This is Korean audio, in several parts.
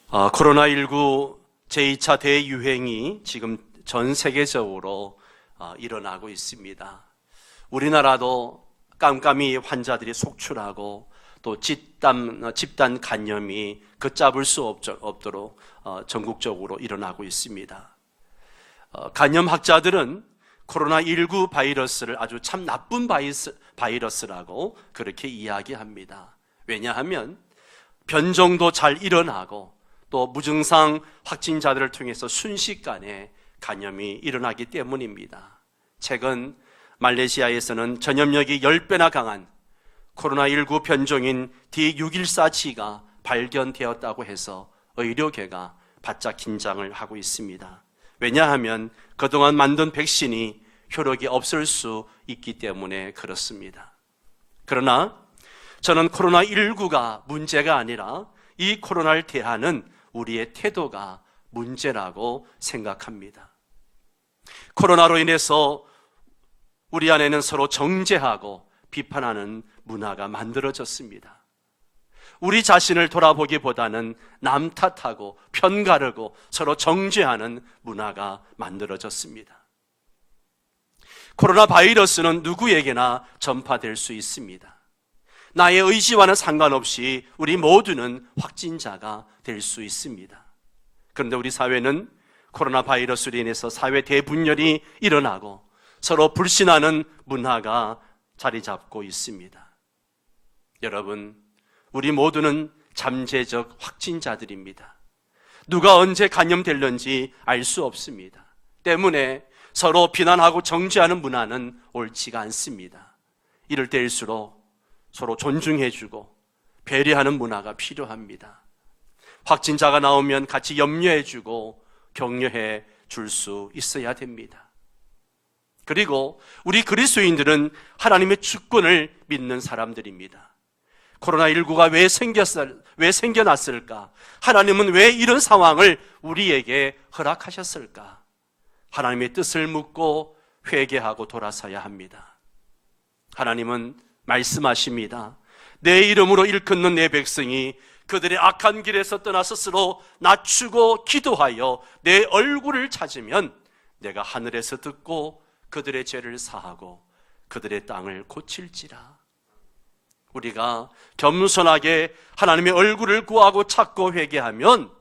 코로나19 제2차 대유행이 지금 전 세계적으로 일어나고 있습니다. 우리나라도 깜깜이 환자들이 속출하고 또 집단 감염이 걷잡을 수 없도록 전국적으로 일어나고 있습니다. 감염학자들은 코로나19 바이러스를 아주 참 나쁜 바이러스라고 그렇게 이야기합니다. 왜냐하면 변종도 잘 일어나고 또 무증상 확진자들을 통해서 순식간에 감염이 일어나기 때문입니다. 최근 말레이시아에서는 전염력이 10배나 강한 코로나19 변종인 D614G가 발견되었다고 해서 의료계가 바짝 긴장을 하고 있습니다. 왜냐하면 그동안 만든 백신이 효력이 없을 수 있기 때문에 그렇습니다. 그러나 저는 코로나19가 문제가 아니라 이 코로나를 대하는 우리의 태도가 문제라고 생각합니다. 코로나로 인해서 우리 안에는 서로 정죄하고 비판하는 문화가 만들어졌습니다. 우리 자신을 돌아보기보다는 남 탓하고 편가르고 서로 정죄하는 문화가 만들어졌습니다. 코로나 바이러스는 누구에게나 전파될 수 있습니다. 나의 의지와는 상관없이 우리 모두는 확진자가 될 수 있습니다. 그런데 우리 사회는 코로나 바이러스로 인해서 사회 대분열이 일어나고 서로 불신하는 문화가 자리 잡고 있습니다. 여러분, 우리 모두는 잠재적 확진자들입니다. 누가 언제 감염될는지 알 수 없습니다. 때문에 서로 비난하고 정죄하는 문화는 옳지가 않습니다. 이럴 때일수록 서로 존중해주고 배려하는 문화가 필요합니다. 확진자가 나오면 같이 염려해주고 격려해 줄 수 있어야 됩니다. 그리고 우리 그리스도인들은 하나님의 주권을 믿는 사람들입니다. 코로나19가 왜 생겨났을까? 하나님은 왜 이런 상황을 우리에게 허락하셨을까? 하나님의 뜻을 묻고 회개하고 돌아서야 합니다. 하나님은 말씀하십니다. 내 이름으로 일컫는 내 백성이 그들의 악한 길에서 떠나 스스로 낮추고 기도하여 내 얼굴을 찾으면 내가 하늘에서 듣고 그들의 죄를 사하고 그들의 땅을 고칠지라. 우리가 겸손하게 하나님의 얼굴을 구하고 찾고 회개하면,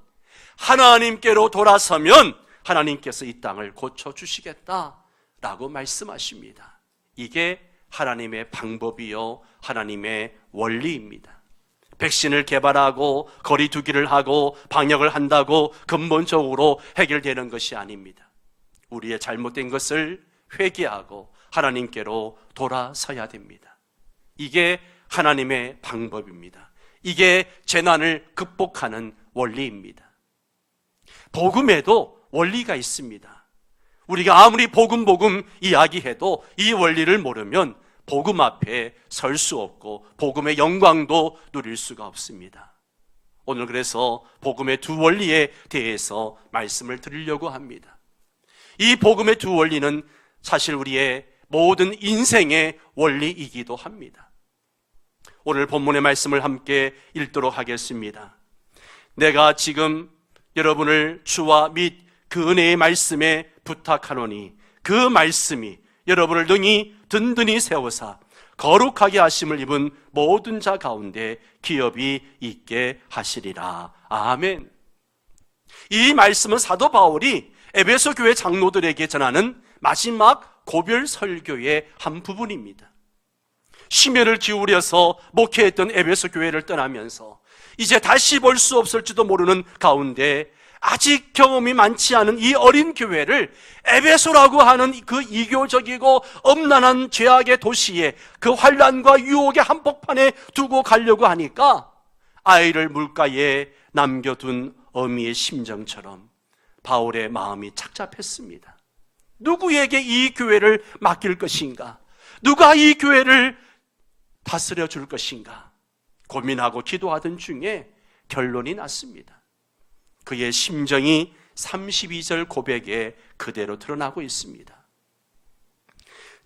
하나님께로 돌아서면 하나님께서 이 땅을 고쳐주시겠다라고 말씀하십니다. 이게 하나님의 방법이요 하나님의 원리입니다. 백신을 개발하고 거리 두기를 하고 방역을 한다고 근본적으로 해결되는 것이 아닙니다. 우리의 잘못된 것을 회개하고 하나님께로 돌아서야 됩니다. 이게 하나님의 방법입니다. 이게 재난을 극복하는 원리입니다. 복음에도 원리가 있습니다. 우리가 아무리 복음 이야기해도 이 원리를 모르면 복음 앞에 설 수 없고 복음의 영광도 누릴 수가 없습니다. 오늘 그래서 복음의 두 원리에 대해서 말씀을 드리려고 합니다. 이 복음의 두 원리는 사실 우리의 모든 인생의 원리이기도 합니다. 오늘 본문의 말씀을 함께 읽도록 하겠습니다. 내가 지금 여러분을 주와 및 그 은혜의 말씀에 부탁하노니 그 말씀이 여러분을 능히 든든히 세우사 거룩하게 하심을 입은 모든 자 가운데 기업이 있게 하시리라. 아멘. 이 말씀은 사도 바울이 에베소 교회 장로들에게 전하는 마지막 고별 설교의 한 부분입니다. 심혈을 기울여서 목회했던 에베소 교회를 떠나면서 이제 다시 볼 수 없을지도 모르는 가운데 아직 경험이 많지 않은 이 어린 교회를 에베소라고 하는 그 이교적이고 엄난한 죄악의 도시에 그 환난과 유혹의 한복판에 두고 가려고 하니까 아이를 물가에 남겨둔 어미의 심정처럼 바울의 마음이 착잡했습니다. 누구에게 이 교회를 맡길 것인가? 누가 이 교회를 다스려 줄 것인가? 고민하고 기도하던 중에 결론이 났습니다. 그의 심정이 32절 고백에 그대로 드러나고 있습니다.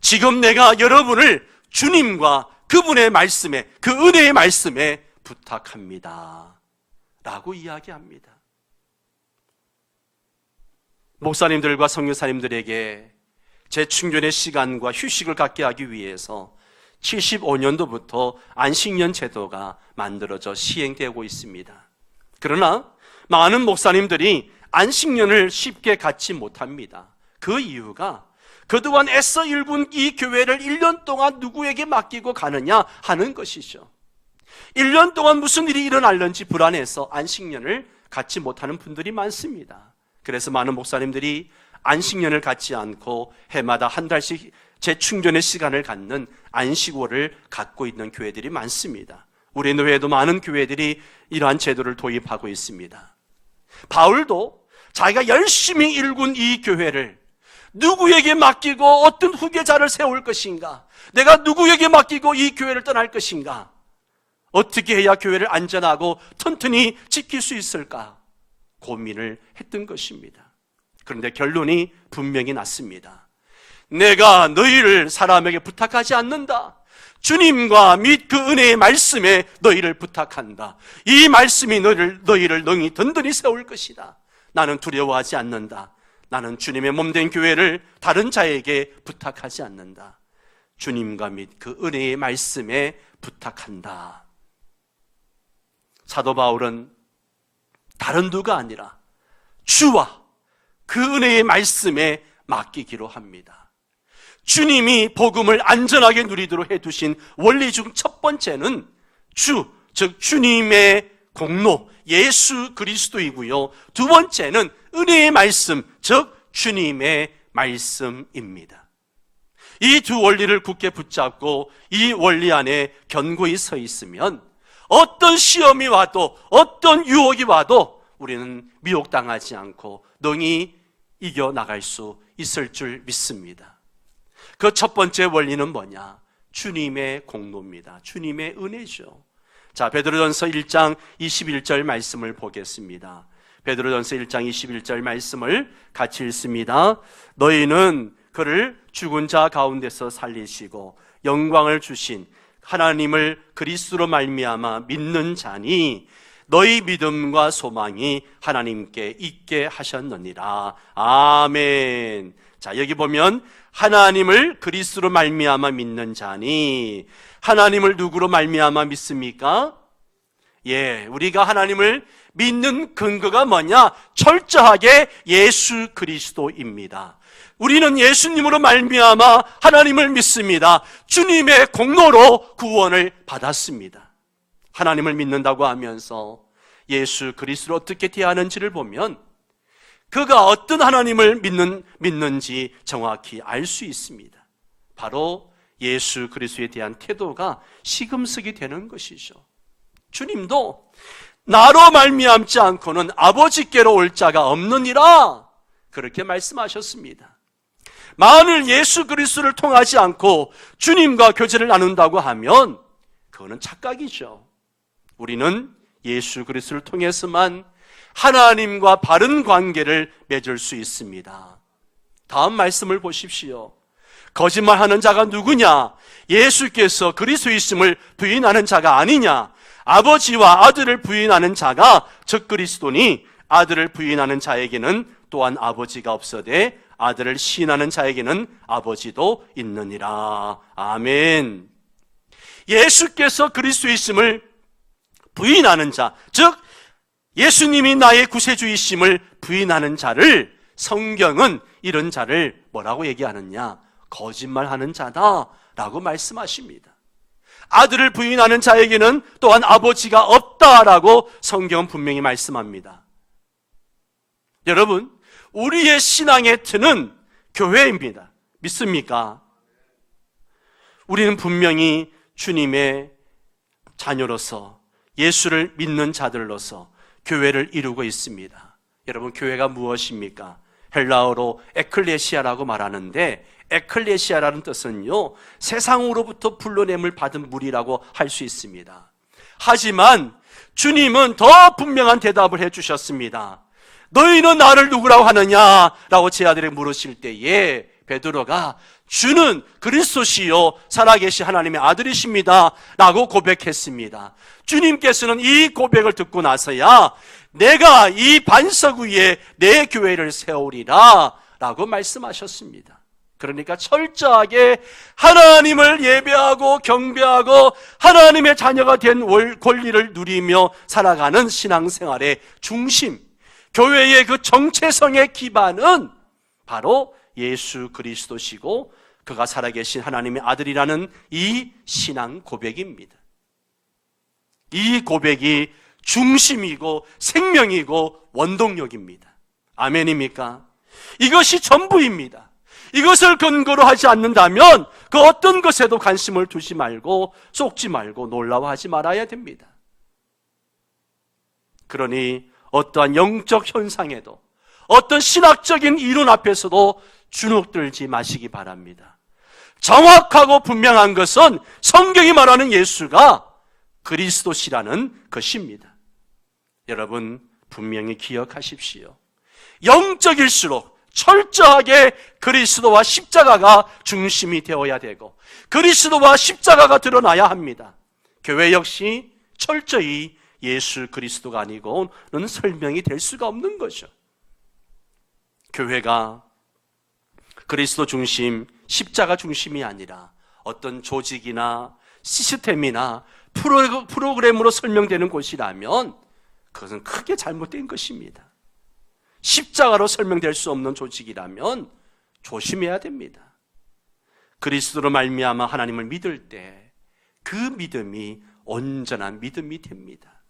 지금 내가 여러분을 주님과 그분의 말씀에, 그 은혜의 말씀에 부탁합니다 라고 이야기합니다. 목사님들과 선교사님들에게 재충전의 시간과 휴식을 갖게 하기 위해서 75년도부터 안식년 제도가 만들어져 시행되고 있습니다. 그러나 많은 목사님들이 안식년을 쉽게 갖지 못합니다. 그 이유가 그동안 애써 일군 이 교회를 1년 동안 누구에게 맡기고 가느냐 하는 것이죠. 1년 동안 무슨 일이 일어날는지 불안해서 안식년을 갖지 못하는 분들이 많습니다. 그래서 많은 목사님들이 안식년을 갖지 않고 해마다 한 달씩 재충전의 시간을 갖는 안식월을 갖고 있는 교회들이 많습니다. 우리 교회에도 많은 교회들이 이러한 제도를 도입하고 있습니다. 바울도 자기가 열심히 일군 이 교회를 누구에게 맡기고 어떤 후계자를 세울 것인가, 내가 누구에게 맡기고 이 교회를 떠날 것인가, 어떻게 해야 교회를 안전하고 튼튼히 지킬 수 있을까 고민을 했던 것입니다. 그런데 결론이 분명히 났습니다. 내가 너희를 사람에게 부탁하지 않는다. 주님과 및 그 은혜의 말씀에 너희를 부탁한다. 이 말씀이 너희를 능히 든든히 세울 것이다. 나는 두려워하지 않는다. 나는 주님의 몸된 교회를 다른 자에게 부탁하지 않는다. 주님과 및 그 은혜의 말씀에 부탁한다. 사도 바울은 다른 누가 아니라 주와 그 은혜의 말씀에 맡기기로 합니다. 주님이 복음을 안전하게 누리도록 해두신 원리 중 첫 번째는 즉 주님의 공로, 예수 그리스도이고요. 두 번째는 은혜의 말씀, 즉 주님의 말씀입니다. 이 두 원리를 굳게 붙잡고 이 원리 안에 견고히 서 있으면 어떤 시험이 와도 어떤 유혹이 와도 우리는 미혹당하지 않고 능히 이겨나갈 수 있을 줄 믿습니다. 그 첫 번째 원리는 뭐냐? 주님의 공로입니다. 주님의 은혜죠. 자, 베드로전서 1장 21절 말씀을 보겠습니다. 베드로전서 1장 21절 말씀을 같이 읽습니다. 너희는 그를 죽은 자 가운데서 살리시고 영광을 주신 하나님을 그리스도로 말미암아 믿는 자니 너희 믿음과 소망이 하나님께 있게 하셨느니라. 아멘. 자, 여기 보면 하나님을 그리스도로 말미암아 믿는 자니, 하나님을 누구로 말미암아 믿습니까? 예, 우리가 하나님을 믿는 근거가 뭐냐? 철저하게 예수 그리스도입니다. 우리는 예수님으로 말미암아 하나님을 믿습니다. 주님의 공로로 구원을 받았습니다. 하나님을 믿는다고 하면서 예수 그리스도를 어떻게 대하는지를 보면 그가 어떤 하나님을 믿는지 정확히 알 수 있습니다. 바로 예수 그리스도에 대한 태도가 시금석이 되는 것이죠. 주님도 나로 말미암지 않고는 아버지께로 올 자가 없느니라 그렇게 말씀하셨습니다. 만일 예수 그리스도를 통하지 않고 주님과 교제를 나눈다고 하면 그거는 착각이죠. 우리는 예수 그리스도를 통해서만 하나님과 바른 관계를 맺을 수 있습니다. 다음 말씀을 보십시오. 거짓말하는 자가 누구냐? 예수께서 그리스도이심을 부인하는 자가 아니냐? 아버지와 아들을 부인하는 자가 즉 그리스도니 아들을 부인하는 자에게는 또한 아버지가 없어되 아들을 시인하는 자에게는 아버지도 있느니라. 아멘. 예수께서 그리스도이심을 부인하는 자, 즉 예수님이 나의 구세주이심을 부인하는 자를 성경은 이런 자를 뭐라고 얘기하느냐? 거짓말하는 자다라고 말씀하십니다. 아들을 부인하는 자에게는 또한 아버지가 없다라고 성경은 분명히 말씀합니다. 여러분, 우리의 신앙의 틀은 교회입니다. 믿습니까? 우리는 분명히 주님의 자녀로서 예수를 믿는 자들로서 교회를 이루고 있습니다. 여러분, 교회가 무엇입니까? 헬라어로 에클레시아라고 말하는데 에클레시아라는 뜻은요, 세상으로부터 불러냄을 받은 무리라고 할 수 있습니다. 하지만 주님은 더 분명한 대답을 해주셨습니다. 너희는 나를 누구라고 하느냐? 라고 제 아들에게 물으실 때에 베드로가 주는 그리스도시요 살아계신 하나님의 아들이십니다 라고 고백했습니다. 주님께서는 이 고백을 듣고 나서야 내가 이 반석 위에 내 교회를 세우리라 라고 말씀하셨습니다. 그러니까 철저하게 하나님을 예배하고 경배하고 하나님의 자녀가 된 권리를 누리며 살아가는 신앙생활의 중심, 교회의 그 정체성의 기반은 바로 예수 그리스도시고 그가 살아계신 하나님의 아들이라는 이 신앙 고백입니다. 이 고백이 중심이고 생명이고 원동력입니다. 아멘입니까? 이것이 전부입니다. 이것을 근거로 하지 않는다면 그 어떤 것에도 관심을 두지 말고 쏟지 말고 놀라워하지 말아야 됩니다. 그러니 어떠한 영적 현상에도 어떤 신학적인 이론 앞에서도 주눅들지 마시기 바랍니다. 정확하고 분명한 것은 성경이 말하는 예수가 그리스도시라는 것입니다. 여러분 분명히 기억하십시오. 영적일수록 철저하게 그리스도와 십자가가 중심이 되어야 되고 그리스도와 십자가가 드러나야 합니다. 교회 역시 철저히 예수 그리스도가 아니고는 설명이 될 수가 없는 거죠. 교회가 그리스도 중심, 십자가 중심이 아니라 어떤 조직이나 시스템이나 프로그램으로 설명되는 곳이라면 그것은 크게 잘못된 것입니다. 십자가로 설명될 수 없는 조직이라면 조심해야 됩니다. 그리스도로 말미암아 하나님을 믿을 때 그 믿음이 온전한 믿음이 됩니다.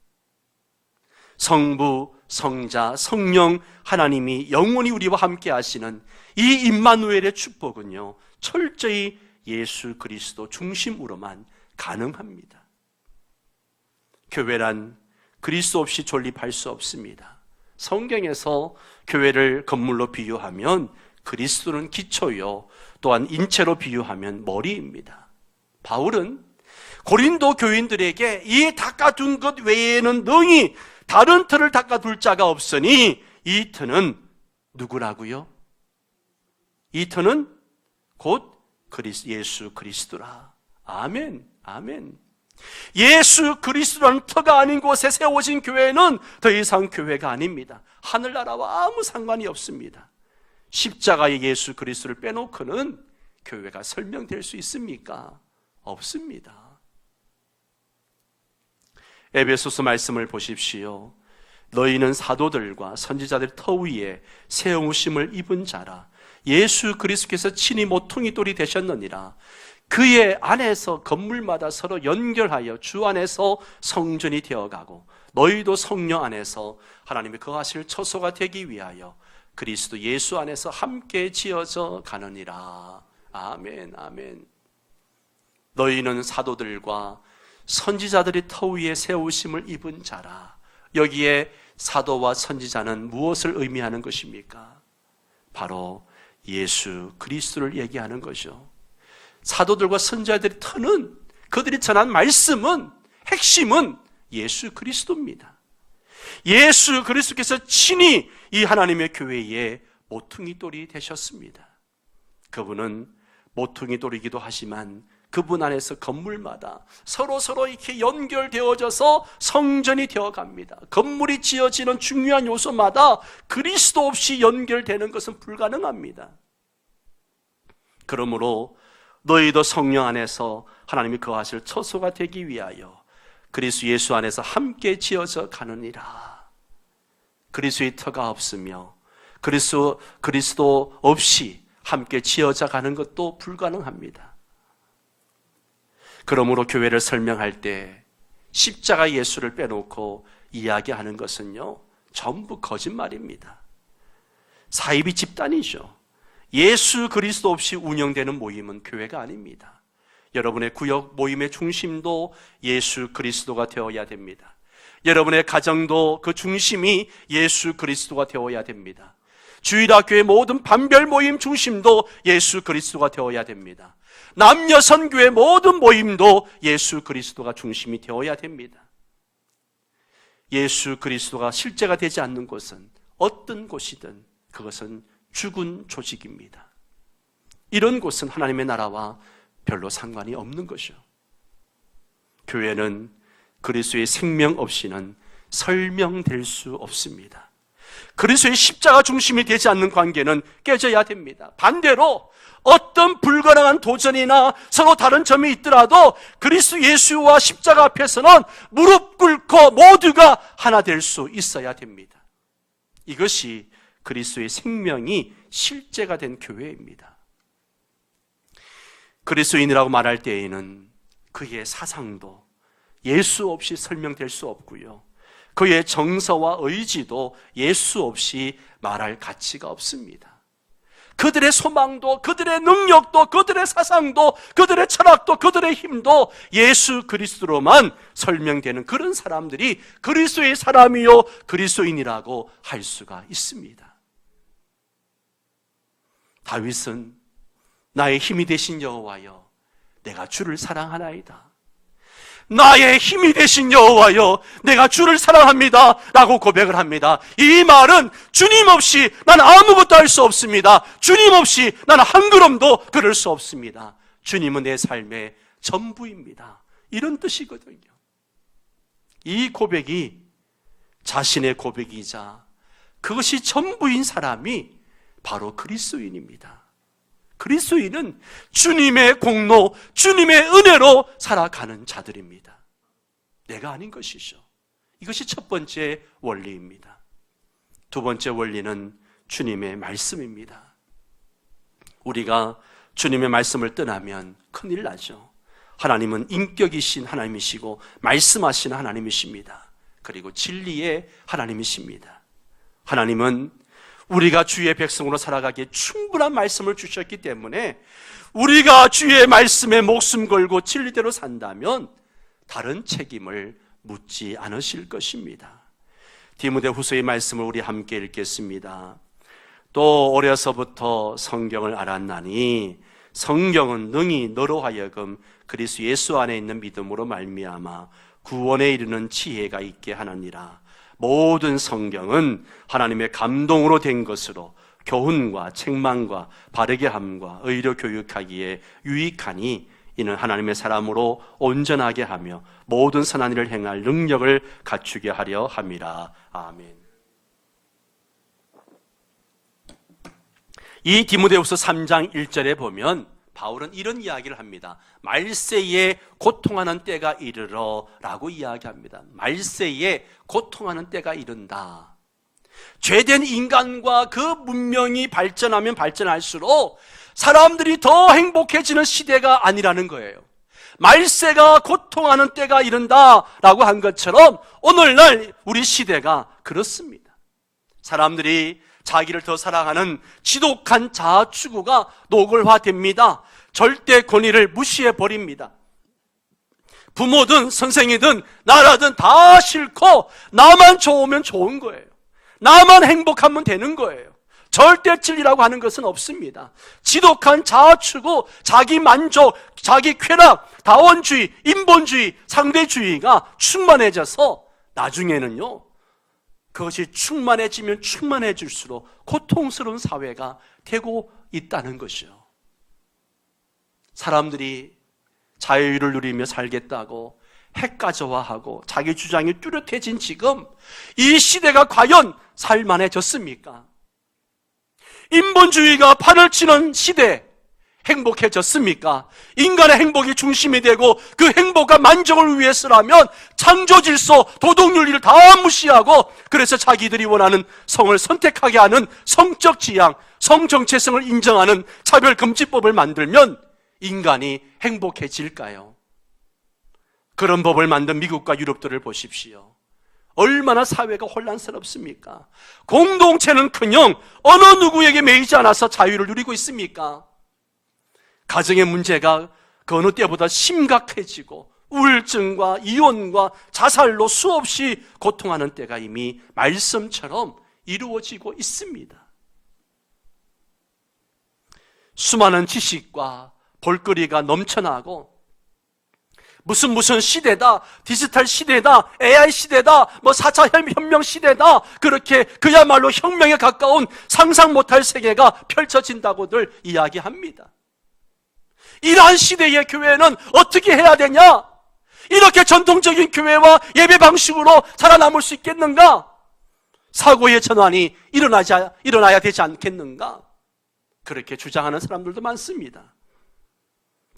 성부, 성자, 성령 하나님이 영원히 우리와 함께 하시는 이 임마누엘의 축복은요 철저히 예수 그리스도 중심으로만 가능합니다. 교회란 그리스도 없이 존립할 수 없습니다. 성경에서 교회를 건물로 비유하면 그리스도는 기초요 또한 인체로 비유하면 머리입니다. 바울은 고린도 교인들에게 이 닦아둔 것 외에는 능히 다른 틀을 닦아둘 자가 없으니 이 틀은 누구라고요? 이 틀은 곧 예수 그리스도라. 아멘, 아멘. 예수 그리스도라는 터가 아닌 곳에 세워진 교회는 더 이상 교회가 아닙니다. 하늘나라와 아무 상관이 없습니다. 십자가의 예수 그리스도를 빼놓고는 교회가 설명될 수 있습니까? 없습니다. 에베소서 말씀을 보십시오. 너희는 사도들과 선지자들의 터 위에 세우심을 입은 자라. 예수 그리스도께서 친히 모퉁이 돌이 되셨느니라. 그의 안에서 건물마다 서로 연결하여 주 안에서 성전이 되어가고 너희도 성령 안에서 하나님의 거하실 처소가 되기 위하여 그리스도 예수 안에서 함께 지어져 가느니라. 아멘, 아멘. 너희는 사도들과 선지자들이 터 위에 세우심을 입은 자라. 여기에 사도와 선지자는 무엇을 의미하는 것입니까? 바로 예수 그리스도를 얘기하는 거죠. 사도들과 선지자들의 터는 그들이 전한 말씀은 핵심은 예수 그리스도입니다. 예수 그리스도께서 친히 이 하나님의 교회에 모퉁이 돌이 되셨습니다. 그분은 모퉁이 돌이기도 하지만 그분 안에서 건물마다 서로 이렇게 연결되어져서 성전이 되어갑니다. 건물이 지어지는 중요한 요소마다 그리스도 없이 연결되는 것은 불가능합니다. 그러므로 너희도 성령 안에서 하나님이 거하실 처소가 되기 위하여 그리스도 예수 안에서 함께 지어져 가느니라. 그리스도의 터가 없으며 그리스도 없이 함께 지어져 가는 것도 불가능합니다. 그러므로 교회를 설명할 때 십자가 예수를 빼놓고 이야기하는 것은요 전부 거짓말입니다. 사이비 집단이죠. 예수 그리스도 없이 운영되는 모임은 교회가 아닙니다. 여러분의 구역 모임의 중심도 예수 그리스도가 되어야 됩니다. 여러분의 가정도 그 중심이 예수 그리스도가 되어야 됩니다. 주일학교의 모든 반별 모임 중심도 예수 그리스도가 되어야 됩니다. 남녀 선교의 모든 모임도 예수 그리스도가 중심이 되어야 됩니다. 예수 그리스도가 실제가 되지 않는 곳은 어떤 곳이든 그것은 죽은 조직입니다. 이런 곳은 하나님의 나라와 별로 상관이 없는 것이요. 교회는 그리스도의 생명 없이는 설명될 수 없습니다. 그리스도의 십자가 중심이 되지 않는 관계는 깨져야 됩니다. 반대로 어떤 불가능한 도전이나 서로 다른 점이 있더라도 그리스도 예수와 십자가 앞에서는 무릎 꿇고 모두가 하나 될 수 있어야 됩니다. 이것이 그리스도의 생명이 실제가 된 교회입니다. 그리스도인이라고 말할 때에는 그의 사상도 예수 없이 설명될 수 없고요, 그의 정서와 의지도 예수 없이 말할 가치가 없습니다. 그들의 소망도, 그들의 능력도, 그들의 사상도, 그들의 철학도, 그들의 힘도 예수 그리스도로만 설명되는 그런 사람들이 그리스도의 사람이요 그리스도인이라고 할 수가 있습니다. 다윗은 나의 힘이 되신 여호와여, 내가 주를 사랑하나이다. 나의 힘이 되신 여호와여, 내가 주를 사랑합니다 라고 고백을 합니다. 이 말은 주님 없이 난 아무것도 할 수 없습니다. 주님 없이 난 한 걸음도 걸을 수 없습니다. 주님은 내 삶의 전부입니다. 이런 뜻이거든요. 이 고백이 자신의 고백이자 그것이 전부인 사람이 바로 그리스도인입니다. 그리스도인은 주님의 공로, 주님의 은혜로 살아가는 자들입니다. 내가 아닌 것이죠. 이것이 첫 번째 원리입니다. 두 번째 원리는 주님의 말씀입니다. 우리가 주님의 말씀을 떠나면 큰일 나죠. 하나님은 인격이신 하나님이시고 말씀하시는 하나님이십니다. 그리고 진리의 하나님이십니다. 하나님은 우리가 주의 백성으로 살아가기에 충분한 말씀을 주셨기 때문에 우리가 주의 말씀에 목숨 걸고 진리대로 산다면 다른 책임을 묻지 않으실 것입니다. 디모데후서의 말씀을 우리 함께 읽겠습니다. 또 어려서부터 성경을 알았나니 성경은 능히 너로 하여금 그리스도 예수 안에 있는 믿음으로 말미암아 구원에 이르는 지혜가 있게 하느니라. 모든 성경은 하나님의 감동으로 된 것으로 교훈과 책망과 바르게 함과 의로 교육하기에 유익하니 이는 하나님의 사람으로 온전하게 하며 모든 선한 일을 행할 능력을 갖추게 하려 함이라. 아멘. 이 디모데후서 3장 1절에 보면 바울은 이런 이야기를 합니다. 말세에 고통하는 때가 이르러 라고 이야기합니다. 말세에 고통하는 때가 이른다. 죄된 인간과 그 문명이 발전하면 발전할수록 사람들이 더 행복해지는 시대가 아니라는 거예요. 말세가 고통하는 때가 이른다 라고 한 것처럼 오늘날 우리 시대가 그렇습니다. 사람들이 자기를 더 사랑하는 지독한 자아 추구가 노골화됩니다. 절대 권위를 무시해버립니다. 부모든 선생이든 나라든 다 싫고 나만 좋으면 좋은 거예요. 나만 행복하면 되는 거예요. 절대 진리라고 하는 것은 없습니다. 지독한 자아 추구, 자기 만족, 자기 쾌락, 다원주의, 인본주의, 상대주의가 충만해져서 나중에는요, 그것이 충만해지면 충만해질수록 고통스러운 사회가 되고 있다는 것이죠. 사람들이 자유를 누리며 살겠다고 핵가져화하고 자기 주장이 뚜렷해진 지금 이 시대가 과연 살만해졌습니까? 인본주의가 판을 치는 시대 행복해졌습니까? 인간의 행복이 중심이 되고 그 행복과 만족을 위해서라면 창조질서, 도덕윤리를 다 무시하고 그래서 자기들이 원하는 성을 선택하게 하는 성적 지향, 성정체성을 인정하는 차별금지법을 만들면 인간이 행복해질까요? 그런 법을 만든 미국과 유럽들을 보십시오. 얼마나 사회가 혼란스럽습니까? 공동체는커녕 어느 누구에게 매이지 않아서 자유를 누리고 있습니까? 가정의 문제가 그 어느 때보다 심각해지고 우울증과 이혼과 자살로 수없이 고통하는 때가 이미 말씀처럼 이루어지고 있습니다. 수많은 지식과 볼거리가 넘쳐나고 무슨 시대다, 디지털 시대다, AI 시대다, 4차 혁명 시대다, 그렇게 그야말로 혁명에 가까운 상상 못할 세계가 펼쳐진다고들 이야기합니다. 이러한 시대의 교회는 어떻게 해야 되냐? 이렇게 전통적인 교회와 예배 방식으로 살아남을 수 있겠는가? 사고의 전환이 일어나야 되지 않겠는가? 그렇게 주장하는 사람들도 많습니다.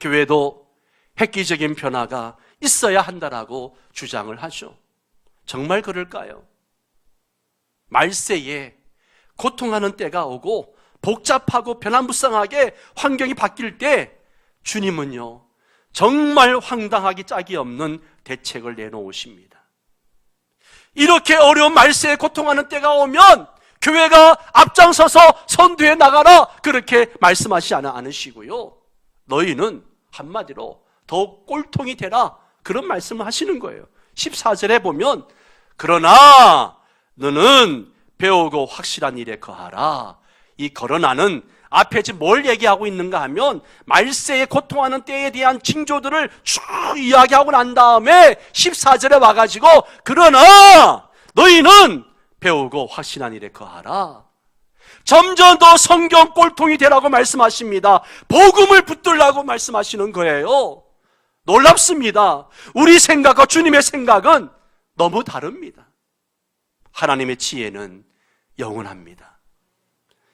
교회도 획기적인 변화가 있어야 한다라고 주장을 하죠. 정말 그럴까요? 말세에 고통하는 때가 오고 복잡하고 변화무쌍하게 환경이 바뀔 때 주님은요, 정말 황당하기 짝이 없는 대책을 내놓으십니다. 이렇게 어려운 말세에 고통하는 때가 오면 교회가 앞장서서 선두에 나가라, 그렇게 말씀하시지 않으시고요, 너희는 한마디로 더욱 꼴통이 되라, 그런 말씀을 하시는 거예요. 14절에 보면 그러나 너는 배우고 확실한 일에 거하라. 이 그러나는 앞에 지금 뭘 얘기하고 있는가 하면 말세에 고통하는 때에 대한 징조들을 쭉 이야기하고 난 다음에 14절에 와가지고 그러나 너희는 배우고 확실한 일에 거하라. 점점 더 성경 꼴통이 되라고 말씀하십니다. 복음을 붙들라고 말씀하시는 거예요. 놀랍습니다. 우리 생각과 주님의 생각은 너무 다릅니다. 하나님의 지혜는 영원합니다.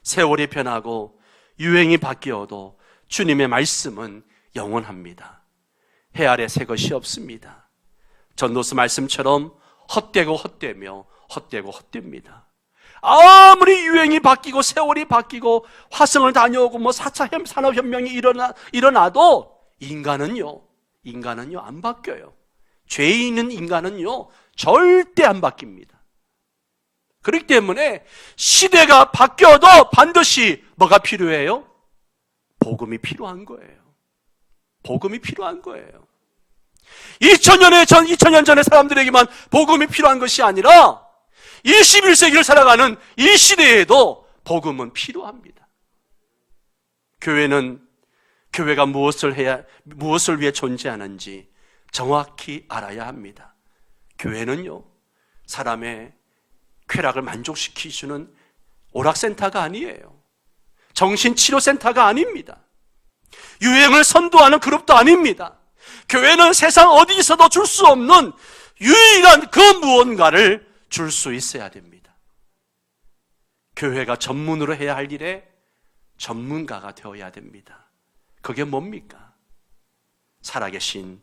세월이 변하고 유행이 바뀌어도 주님의 말씀은 영원합니다. 해 아래 새 것이 없습니다. 전도서 말씀처럼 헛되고 헛되며 헛되고 헛됩니다. 아무리 유행이 바뀌고 세월이 바뀌고 화성을 다녀오고 4차 산업혁명이 일어나도 인간은요 안 바뀌어요. 죄 있는 인간은요 절대 안 바뀝니다. 그렇기 때문에 시대가 바뀌어도 반드시 뭐가 필요해요? 복음이 필요한 거예요. 복음이 필요한 거예요. 2000년 전의 사람들에게만 복음이 필요한 것이 아니라 21세기를 살아가는 이 시대에도 복음은 필요합니다. 교회가 무엇을 위해 존재하는지 정확히 알아야 합니다. 교회는요, 사람의 쾌락을 만족시키주는 오락센터가 아니에요. 정신치료센터가 아닙니다. 유행을 선도하는 그룹도 아닙니다. 교회는 세상 어디서도 줄 수 없는 유일한 그 무언가를 줄 수 있어야 됩니다. 교회가 전문으로 해야 할 일에 전문가가 되어야 됩니다. 그게 뭡니까? 살아계신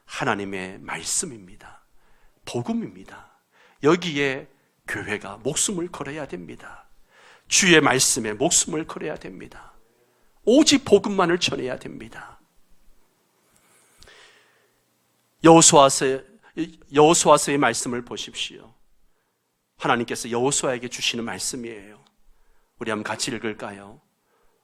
하나님의 말씀입니다. 복음입니다. 여기에 교회가 목숨을 걸어야 됩니다. 주의 말씀에 목숨을 걸어야 됩니다. 오직 복음만을 전해야 됩니다. 여호수아서의 말씀을 보십시오. 하나님께서 여호수아에게 주시는 말씀이에요. 우리 한번 같이 읽을까요?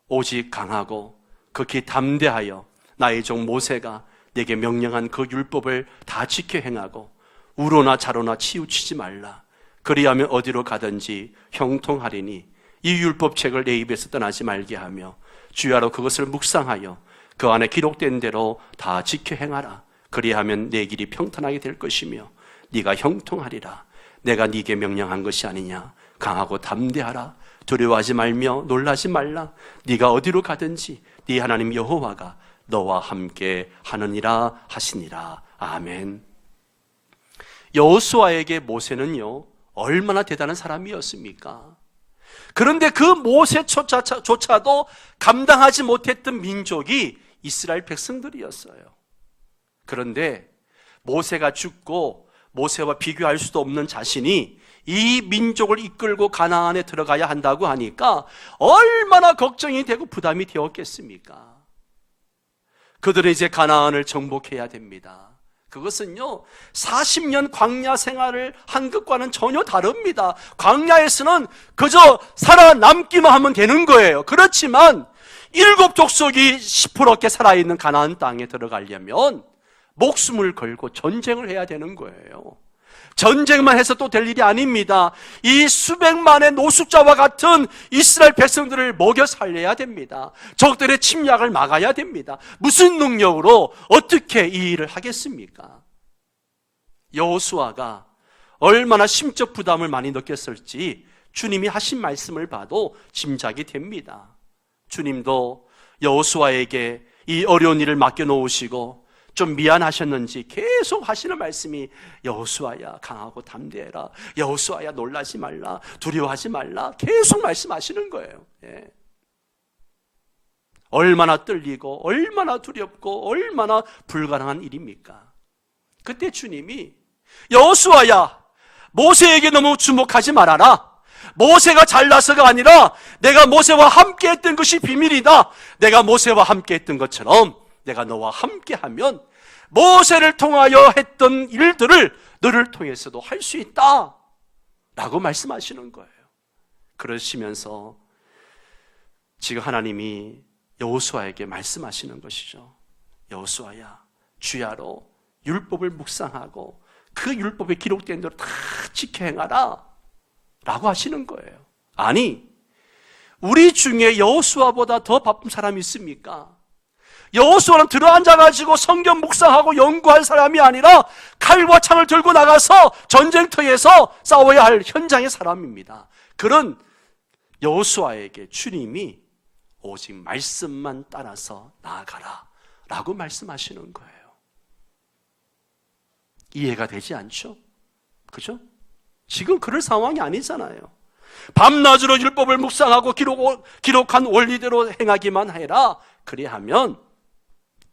오직 강하고 극히 담대하여 나의 종 모세가 내게 명령한 그 율법을 다 지켜 행하고 우로나 자로나 치우치지 말라. 그리하면 어디로 가든지 형통하리니 이 율법책을 내 입에서 떠나지 말게 하며 주야로 그것을 묵상하여 그 안에 기록된 대로 다 지켜 행하라. 그리하면 내 길이 평탄하게 될 것이며 네가 형통하리라. 내가 네게 명령한 것이 아니냐. 강하고 담대하라. 두려워하지 말며 놀라지 말라. 네가 어디로 가든지 네 하나님 여호와가 너와 함께 하느니라 하시니라. 아멘. 여호수아에게 모세는요 얼마나 대단한 사람이었습니까? 그런데 그 모세조차도 감당하지 못했던 민족이 이스라엘 백성들이었어요. 그런데 모세가 죽고 모세와 비교할 수도 없는 자신이 이 민족을 이끌고 가나안에 들어가야 한다고 하니까 얼마나 걱정이 되고 부담이 되었겠습니까? 그들은 이제 가나안을 정복해야 됩니다. 그것은요 40년 광야 생활을 한 것과는 전혀 다릅니다. 광야에서는 그저 살아남기만 하면 되는 거예요. 그렇지만 7 족속이 시퍼렇게 살아있는 가나안 땅에 들어가려면 목숨을 걸고 전쟁을 해야 되는 거예요. 전쟁만 해서 또 될 일이 아닙니다. 이 수백만의 노숙자와 같은 이스라엘 백성들을 먹여 살려야 됩니다. 적들의 침략을 막아야 됩니다. 무슨 능력으로 어떻게 이 일을 하겠습니까? 여호수아가 얼마나 심적 부담을 많이 느꼈을지 주님이 하신 말씀을 봐도 짐작이 됩니다. 주님도 여호수아에게 이 어려운 일을 맡겨놓으시고 좀 미안하셨는지 계속 하시는 말씀이 여호수아야 강하고 담대해라, 여호수아야 놀라지 말라, 두려워하지 말라, 계속 말씀하시는 거예요. 예. 얼마나 떨리고 얼마나 두렵고 얼마나 불가능한 일입니까? 그때 주님이 여호수아야 모세에게 너무 주목하지 말아라. 모세가 잘나서가 아니라 내가 모세와 함께 했던 것이 비밀이다. 내가 모세와 함께 했던 것처럼 내가 너와 함께 하면 모세를 통하여 했던 일들을 너를 통해서도 할 수 있다 라고 말씀하시는 거예요. 그러시면서 지금 하나님이 여호수아에게 말씀하시는 것이죠. 여호수아야 주야로 율법을 묵상하고 그 율법에 기록된 대로 다 지켜 행하라 라고 하시는 거예요. 아니, 우리 중에 여호수아보다 더 바쁜 사람이 있습니까? 여호수아는 들어앉아가지고 성경 묵상하고 연구할 사람이 아니라 칼과 창을 들고 나가서 전쟁터에서 싸워야 할 현장의 사람입니다. 그런 여호수아에게 주님이 오직 말씀만 따라서 나아가라 라고 말씀하시는 거예요. 이해가 되지 않죠? 그죠? 지금 그럴 상황이 아니잖아요. 밤낮으로 율법을 묵상하고 기록한 원리대로 행하기만 해라. 그리하면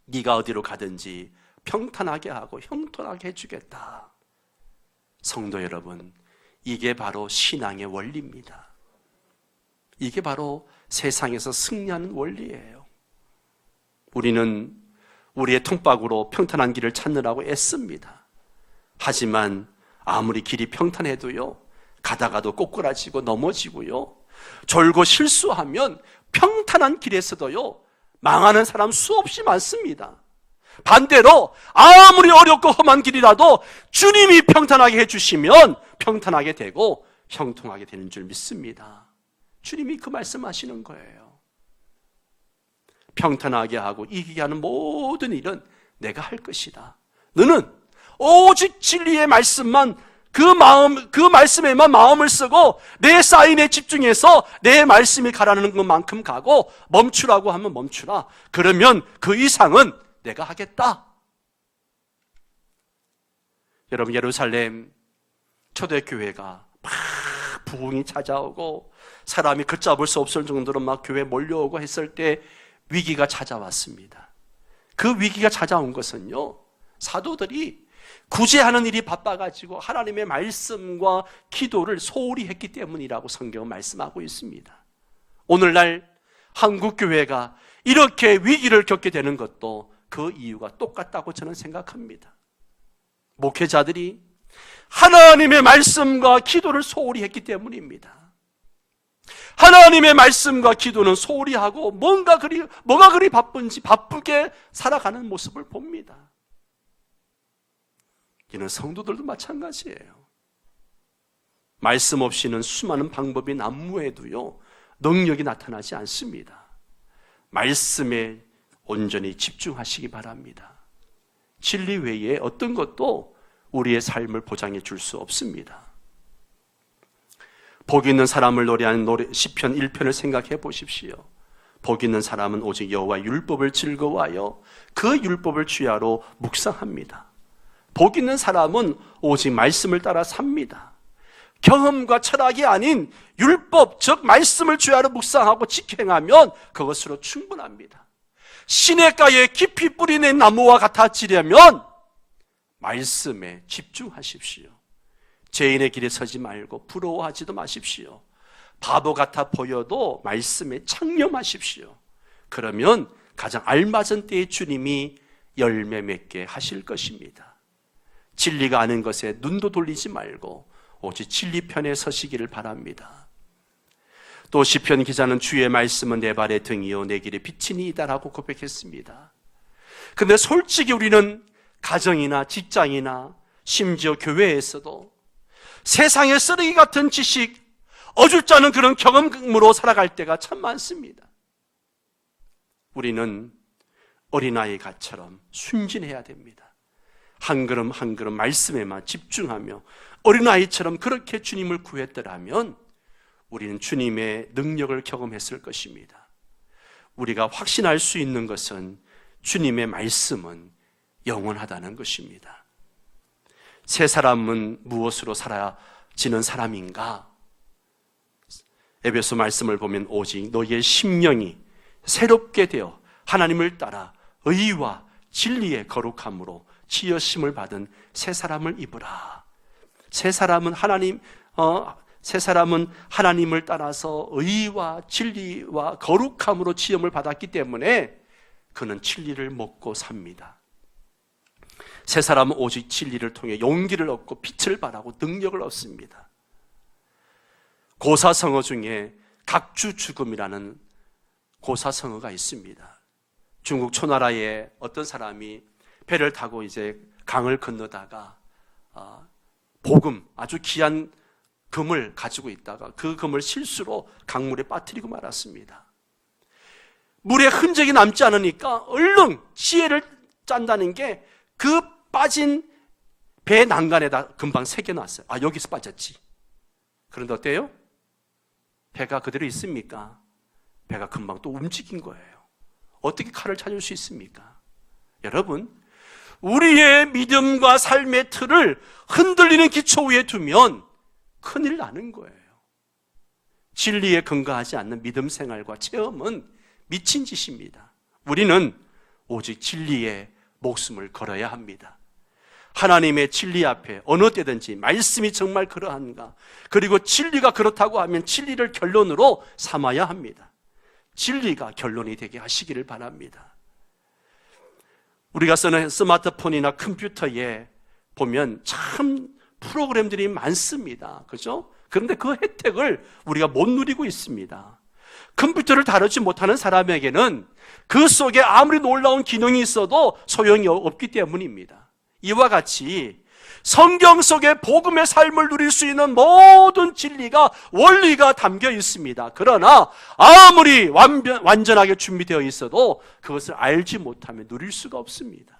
네가 어디로 가든지 평탄하게 하고 형통하게 해주겠다. 성도 여러분, 이게 바로 신앙의 원리입니다. 이게 바로 세상에서 승리하는 원리예요. 우리는 우리의 통박으로 평탄한 길을 찾느라고 애씁니다. 하지만 아무리 길이 평탄해도요, 가다가도 꼬꾸라지고 넘어지고요, 졸고 실수하면 평탄한 길에서도요 망하는 사람 수없이 많습니다. 반대로 아무리 어렵고 험한 길이라도 주님이 평탄하게 해주시면 평탄하게 되고 형통하게 되는 줄 믿습니다. 주님이 그 말씀하시는 거예요. 평탄하게 하고 이기게 하는 모든 일은 내가 할 것이다. 너는 오직 진리의 말씀만 그 말씀에만 마음을 쓰고 내 사인에 집중해서 내 말씀이 가라는 것만큼 가고 멈추라고 하면 멈추라. 그러면 그 이상은 내가 하겠다. 여러분, 예루살렘 초대교회가 막 부흥이 찾아오고 사람이 걷잡을 수 없을 정도로 막 교회에 몰려오고 했을 때 위기가 찾아왔습니다. 그 위기가 찾아온 것은요, 사도들이 구제하는 일이 바빠가지고 하나님의 말씀과 기도를 소홀히 했기 때문이라고 성경은 말씀하고 있습니다. 오늘날 한국교회가 이렇게 위기를 겪게 되는 것도 그 이유가 똑같다고 저는 생각합니다. 목회자들이 하나님의 말씀과 기도를 소홀히 했기 때문입니다. 하나님의 말씀과 기도는 소홀히 하고 뭐가 그리 바쁜지 바쁘게 살아가는 모습을 봅니다. 이는 성도들도 마찬가지예요. 말씀 없이는 수많은 방법이 난무해도요 능력이 나타나지 않습니다. 말씀에 온전히 집중하시기 바랍니다. 진리 외에 어떤 것도 우리의 삶을 보장해 줄 수 없습니다. 복 있는 사람을 노래하는 시편 1편을 생각해 보십시오. 복 있는 사람은 오직 여호와의 율법을 즐거워하여 그 율법을 주야로 묵상합니다. 복 있는 사람은 오직 말씀을 따라 삽니다. 경험과 철학이 아닌 율법, 즉 말씀을 주야로 묵상하고 직행하면 그것으로 충분합니다. 시냇가에 깊이 뿌리낸 나무와 같아지려면 말씀에 집중하십시오. 죄인의 길에 서지 말고 부러워하지도 마십시오. 바보 같아 보여도 말씀에 창념하십시오. 그러면 가장 알맞은 때에 주님이 열매 맺게 하실 것입니다. 진리가 아닌 것에 눈도 돌리지 말고 오직 진리 편에 서시기를 바랍니다. 또 시편 기자는 주의 말씀은 내 발의 등이요 내 길의 빛이니이다라고 고백했습니다. 그런데 솔직히 우리는 가정이나 직장이나 심지어 교회에서도 세상의 쓰레기 같은 지식, 어줍지 않은 그런 경험으로 살아갈 때가 참 많습니다. 우리는 어린아이가처럼 순진해야 됩니다. 한 걸음 한 걸음 말씀에만 집중하며 어린아이처럼 그렇게 주님을 구했더라면 우리는 주님의 능력을 경험했을 것입니다. 우리가 확신할 수 있는 것은 주님의 말씀은 영원하다는 것입니다. 새 사람은 무엇으로 살아지는 사람인가? 에베소 말씀을 보면 오직 너희의 심령이 새롭게 되어 하나님을 따라 의와 진리의 거룩함으로 지으심을 받은 새 사람을 입으라. 새 사람은 하나님을 따라서 의와 진리와 거룩함으로 지음을 받았기 때문에 그는 진리를 먹고 삽니다. 새 사람은 오직 진리를 통해 용기를 얻고 빛을 발하고 능력을 얻습니다. 고사성어 중에 각주 죽음이라는 고사성어가 있습니다. 중국 초나라에 어떤 사람이 배를 타고 이제 강을 건너다가 복음, 아주 귀한 금을 가지고 있다가 그 금을 실수로 강물에 빠뜨리고 말았습니다. 물에 흔적이 남지 않으니까 얼른 지혜를 짠다는 게 그 빠진 배 난간에다 금방 새겨놨어요. 여기서 빠졌지. 그런데 어때요? 배가 그대로 있습니까? 배가 금방 또 움직인 거예요. 어떻게 칼을 찾을 수 있습니까? 여러분, 우리의 믿음과 삶의 틀을 흔들리는 기초 위에 두면 큰일 나는 거예요. 진리에 근거하지 않는 믿음 생활과 체험은 미친 짓입니다. 우리는 오직 진리에 목숨을 걸어야 합니다. 하나님의 진리 앞에 어느 때든지 말씀이 정말 그러한가, 그리고 진리가 그렇다고 하면 진리를 결론으로 삼아야 합니다. 진리가 결론이 되게 하시기를 바랍니다. 우리가 쓰는 스마트폰이나 컴퓨터에 보면 참 프로그램들이 많습니다. 그죠? 그런데 그 혜택을 우리가 못 누리고 있습니다. 컴퓨터를 다루지 못하는 사람에게는 그 속에 아무리 놀라운 기능이 있어도 소용이 없기 때문입니다. 이와 같이 성경 속에 복음의 삶을 누릴 수 있는 모든 진리가, 원리가 담겨 있습니다. 그러나 아무리 완전하게 준비되어 있어도 그것을 알지 못하면 누릴 수가 없습니다.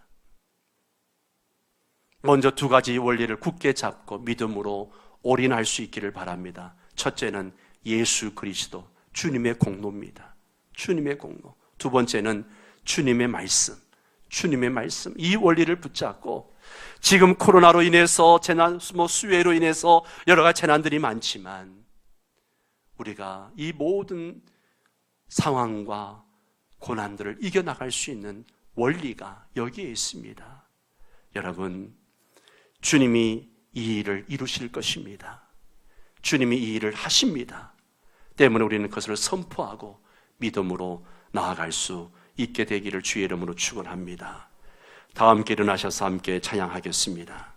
먼저 두 가지 원리를 굳게 잡고 믿음으로 올인할 수 있기를 바랍니다. 첫째는 예수 그리스도, 주님의 공로입니다. 주님의 공로. 두 번째는 주님의 말씀. 주님의 말씀. 이 원리를 붙잡고, 지금 코로나로 인해서 수해로 인해서 여러 가지 재난들이 많지만 우리가 이 모든 상황과 고난들을 이겨나갈 수 있는 원리가 여기에 있습니다. 여러분, 주님이 이 일을 이루실 것입니다. 주님이 이 일을 하십니다. 때문에 우리는 그것을 선포하고 믿음으로 나아갈 수 있게 되기를 주의 이름으로 축원합니다. 다 함께 일어나셔서 함께 찬양하겠습니다.